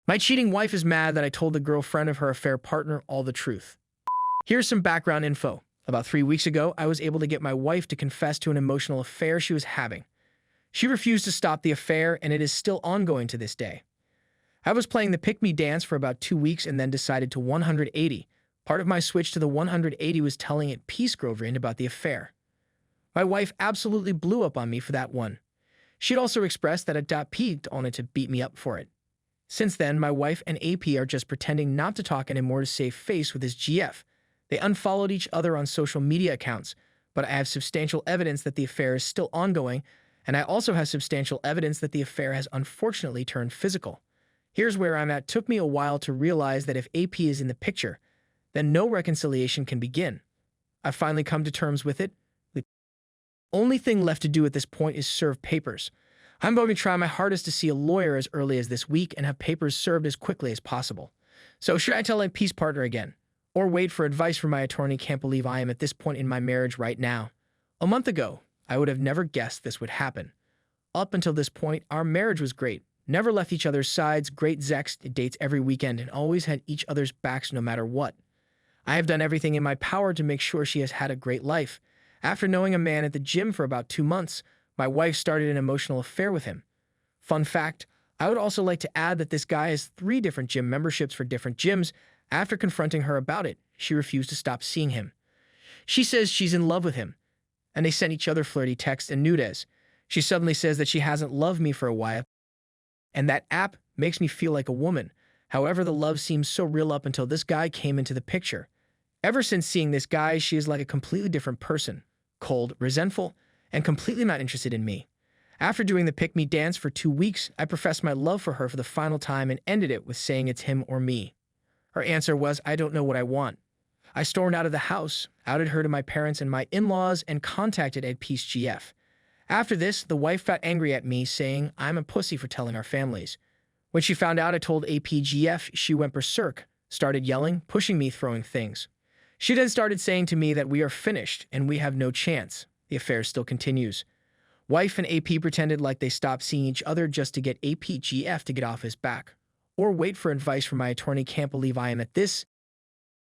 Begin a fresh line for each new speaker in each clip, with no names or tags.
My cheating wife is mad that I told the girlfriend of her affair partner all the truth. Here's some background info. About 3 weeks ago, I was able to get my wife to confess to an emotional affair she was having. She refused to stop the affair, and it is still ongoing to this day. I was playing the pick-me dance for about 2 weeks and then decided to 180. Part of my switch to the 180 was telling it Peace Groverin about the affair. My wife absolutely blew up on me for that one. She'd also expressed that I'd peaked on it to beat me up for it. Since then, my wife and AP are just pretending not to talk anymore to save face with his GF. They unfollowed each other on social media accounts, but I have substantial evidence that the affair is still ongoing, and I also have substantial evidence that the affair has unfortunately turned physical. Here's where I'm at. It took me a while to realize that if AP is in the picture, then no reconciliation can begin. I've finally come to terms with it. The only thing left to do at this point is serve papers. I'm going to try my hardest to see a lawyer as early as this week and have papers served as quickly as possible. So should I tell my peace partner again? Or wait for advice from my attorney? Can't believe I am at this point in my marriage right now. A month ago, I would have never guessed this would happen. Up until this point, our marriage was great. Never left each other's sides, great sex dates every weekend, and always had each other's backs no matter what. I have done everything in my power to make sure she has had a great life. After knowing a man at the gym for about 2 months, my wife started an emotional affair with him. Fun fact, I would also like to add that this guy has 3 different gym memberships for different gyms. After confronting her about it, she refused to stop seeing him. She says she's in love with him, and they sent each other flirty texts and nudes. She suddenly says that she hasn't loved me for a while, and that app makes me feel like a woman. However, the love seems so real up until this guy came into the picture. Ever since seeing this guy, she is like a completely different person, cold, resentful, and completely not interested in me. After doing the pick-me dance for 2 weeks, I professed my love for her for the final time and ended it with saying it's him or me. Her answer was, I don't know what I want. I stormed out of the house, outed her to my parents and my in-laws, and contacted Ed Peace GF. After this, the wife got angry at me, saying I'm a pussy for telling our families. When she found out I told APGF, she went berserk, started yelling, pushing me, throwing things. She then started saying to me that we are finished and we have no chance. The affair still continues. Wife and AP pretended like they stopped seeing each other just to get APGF to get off his back. Or wait for advice from my attorney. Can't believe I am at this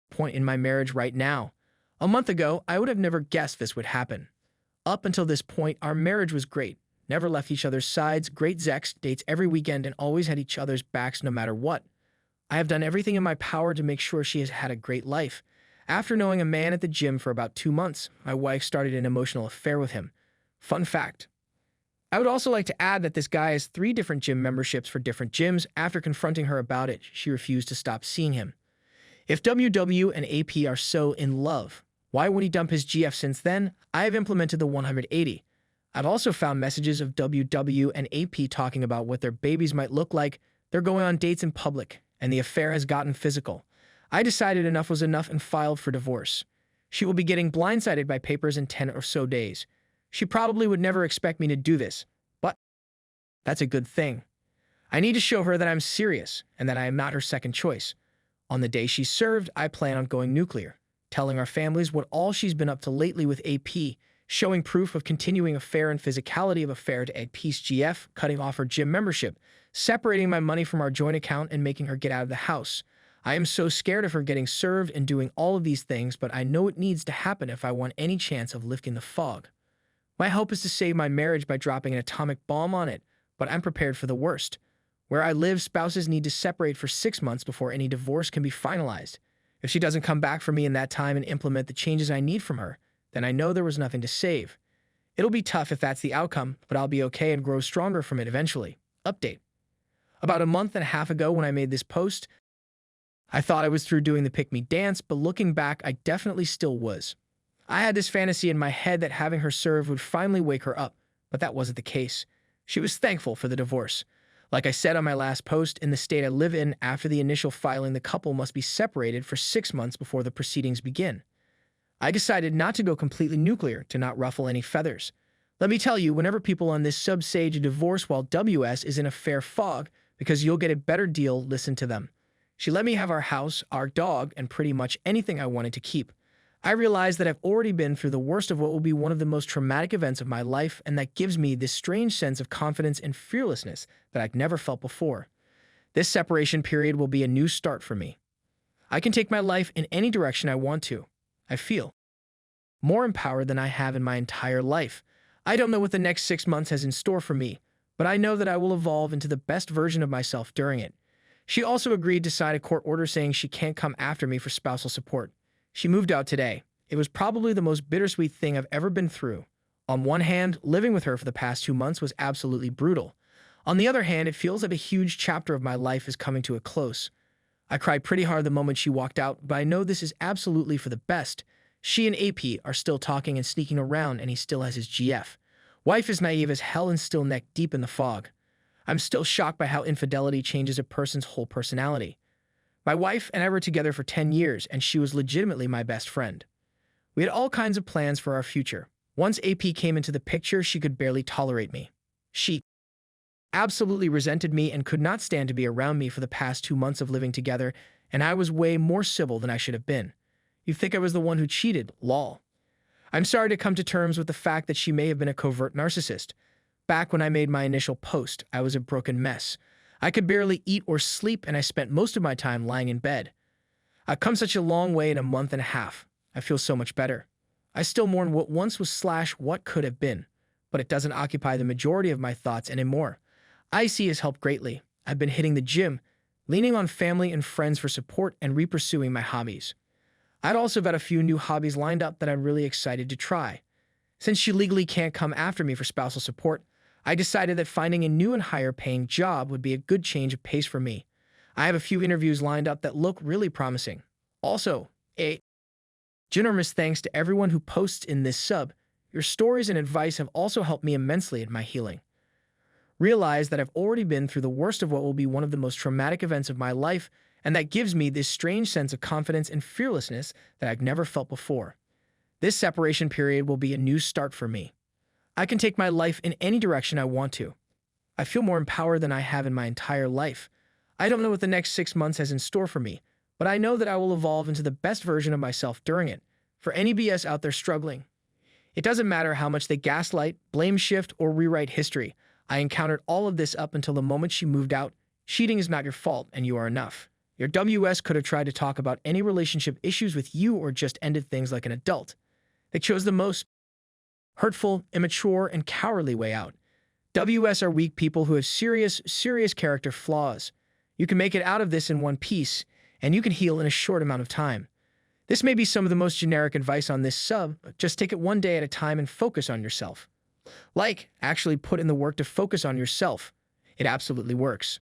point in my marriage right now. A month ago, I would have never guessed this would happen. Up until this point, our marriage was great. Never left each other's sides, great sex dates every weekend, and always had each other's backs no matter what. I have done everything in my power to make sure she has had a great life. After knowing a man at the gym for about 2 months, my wife started an emotional affair with him. Fun fact. I would also like to add that this guy has 3 different gym memberships for different gyms. After confronting her about it, she refused to stop seeing him. If WW and AP are so in love, why would he dump his GF since then? I have implemented the 180. I've also found messages of WW and AP talking about what their babies might look like. They're going on dates in public, and the affair has gotten physical. I decided enough was enough and filed for divorce. She will be getting blindsided by papers in 10 or so days. She probably would never expect me to do this, but that's a good thing. I need to show her that I'm serious and that I am not her second choice. On the day she's served, I plan on going nuclear, telling our families what all she's been up to lately with AP, showing proof of continuing affair and physicality of affair to Ed Peace GF, cutting off her gym membership, separating my money from our joint account, and making her get out of the house. I am so scared of her getting served and doing all of these things, but I know it needs to happen if I want any chance of lifting the fog. My hope is to save my marriage by dropping an atomic bomb on it, but I'm prepared for the worst. Where I live, spouses need to separate for 6 months before any divorce can be finalized. If she doesn't come back for me in that time and implement the changes I need from her, then I know there was nothing to save. It'll be tough if that's the outcome, but I'll be okay and grow stronger from it eventually. Update. About a month and a half ago when I made this post, I thought I was through doing the pick-me dance, but looking back, I definitely still was. I had this fantasy in my head that having her served would finally wake her up, but that wasn't the case. She was thankful for the divorce. Like I said on my last post, in the state I live in, after the initial filing, the couple must be separated for 6 months before the proceedings begin. I decided not to go completely nuclear to not ruffle any feathers. Let me tell you, whenever people on this sub stage a divorce while WS is in a fair fog because you'll get a better deal, listen to them. She let me have our house, our dog, and pretty much anything I wanted to keep. I realize that I've already been through the worst of what will be one of the most traumatic events of my life, and that gives me this strange sense of confidence and fearlessness that I've never felt before. This separation period will be a new start for me. I can take my life in any direction I want to. I feel more empowered than I have in my entire life. I don't know what the next 6 months has in store for me, but I know that I will evolve into the best version of myself during it. She also agreed to sign a court order saying she can't come after me for spousal support. She moved out today. It was probably the most bittersweet thing I've ever been through. On one hand, living with her for the past 2 months was absolutely brutal. On the other hand, it feels like a huge chapter of my life is coming to a close. I cried pretty hard the moment she walked out, but I know this is absolutely for the best. She and AP are still talking and sneaking around, and he still has his GF. Wife is naive as hell and still neck deep in the fog. I'm still shocked by how infidelity changes a person's whole personality. My wife and I were together for 10 years, and she was legitimately my best friend. We had all kinds of plans for our future. Once AP came into the picture, she could barely tolerate me. She absolutely resented me and could not stand to be around me for the past 2 months of living together, and I was way more civil than I should have been. You think I was the one who cheated? Lol. I'm sorry to come to terms with the fact that she may have been a covert narcissist. Back when I made my initial post, I was a broken mess. I could barely eat or sleep, and I spent most of my time lying in bed. I've come such a long way in a month and a half. I feel so much better. I still mourn what once was / what could have been, but it doesn't occupy the majority of my thoughts anymore. IC has helped greatly. I've been hitting the gym, leaning on family and friends for support, and repursuing my hobbies. I'd also got a few new hobbies lined up that I'm really excited to try. Since she legally can't come after me for spousal support, I decided that finding a new and higher paying job would be a good change of pace for me. I have a few interviews lined up that look really promising. Also, a ginormous thanks to everyone who posts in this sub. Your stories and advice have also helped me immensely in my healing. Realize that I've already been through the worst of what will be one of the most traumatic events of my life, and that gives me this strange sense of confidence and fearlessness that I've never felt before. This separation period will be a new start for me. I can take my life in any direction I want to. I feel more empowered than I have in my entire life. I don't know what the next 6 months has in store for me, but I know that I will evolve into the best version of myself during it. For any BS out there struggling, it doesn't matter how much they gaslight, blame shift, or rewrite history. I encountered all of this up until the moment she moved out. Cheating is not your fault, and you are enough. Your WS could have tried to talk about any relationship issues with you or just ended things like an adult. They chose the most hurtful, immature, and cowardly way out. WS are weak people who have serious character flaws. You can make it out of this in one piece, and you can heal in a short amount of time. This may be some of the most generic advice on this sub, but just take it one day at a time and focus on yourself. Actually put in the work to focus on yourself. It absolutely works.